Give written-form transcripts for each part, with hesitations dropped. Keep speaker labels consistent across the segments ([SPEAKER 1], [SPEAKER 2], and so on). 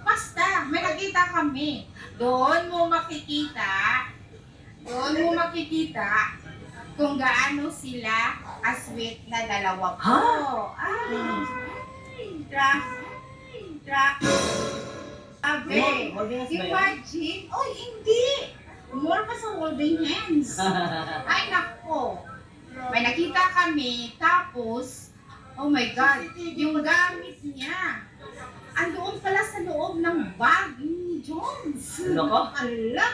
[SPEAKER 1] Basta, may nakita kami. Doon mo makikita kung gaano sila ka-sweet na dalawa po. Grabe. Imagine. Oh, hindi. More pa sa holding hands. Ay, nako. May nakita kami, tapos, oh my God, yung gamit niya. Andoon pala sa loob ng bag ni Jones.
[SPEAKER 2] Nako.
[SPEAKER 1] Ala.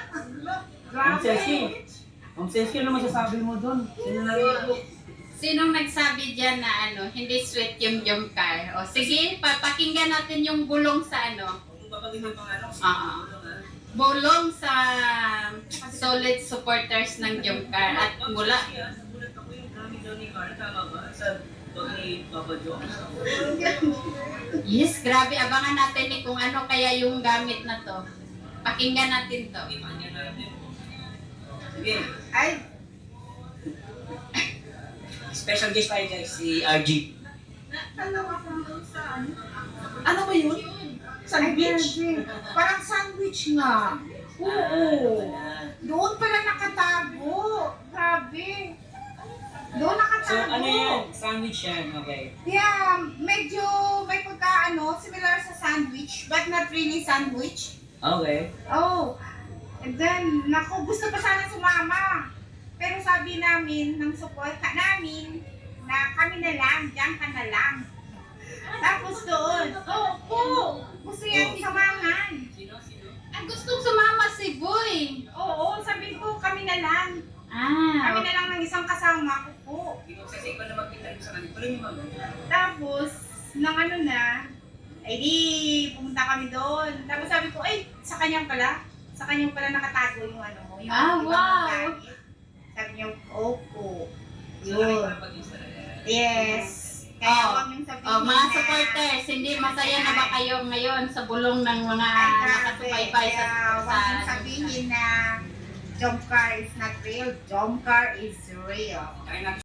[SPEAKER 2] Ang sexy.
[SPEAKER 1] Grabe.
[SPEAKER 2] Ang sexy, ano masasabi mo doon? Sino narinig?
[SPEAKER 3] Sinong nagsabi dyan na hindi sweet yung Jomcar? O sige, papakinggan natin yung bulong sa
[SPEAKER 2] Papagin ng pangalan.
[SPEAKER 3] bulong sa solid supporters ng Jomcar at mula.
[SPEAKER 2] Nagulat ako yung gamit daw ni Carl, tama ba? Sa dog ni Papa Jones.
[SPEAKER 3] Yes, grabe, abangan natin kung ano kaya yung gamit na to. Pakinggan natin to.
[SPEAKER 2] Pakinggan natin. Sige.
[SPEAKER 1] Ay,
[SPEAKER 2] Special guest tayo guys, si RG.
[SPEAKER 1] ano ba yun? Sandwich? Parang sandwich nga. Oo. Doon pala nakatago. Grabe. Doon nakatago.
[SPEAKER 2] So ano yan? Sandwich yan, okay.
[SPEAKER 1] Yeah, medyo may similar sa sandwich, but not really sandwich.
[SPEAKER 2] Okay.
[SPEAKER 1] Oh, and then, naku, gusto pa sana sumama. Pero sabi namin, ng support namin, na kami na lang, diyan ka na lang. Tapos doon, gusto yan samahan.
[SPEAKER 3] Ang gustong sumama si Boy.
[SPEAKER 1] Oo, sabi ko, kami na lang. Kami na lang ng isang kasama ko po.
[SPEAKER 2] Kasi ikaw na magpinta sa kanila. Tuloy mo mag.
[SPEAKER 1] Tapos, nang ay di, pumunta kami doon. Tapos sabi ko, ay, sa kanyang pala nakatago yung yung ibang
[SPEAKER 3] wow.
[SPEAKER 1] gamit. Sabi niya, opo. Yun. Yes. Kaya huwag niyong sabihin
[SPEAKER 3] Mga supporters, hindi masaya na ba kayo ngayon sa bulong ng mga nakasubaybay sa
[SPEAKER 1] huwag niyong sabihin na Jomcar is not real. Jomcar is real.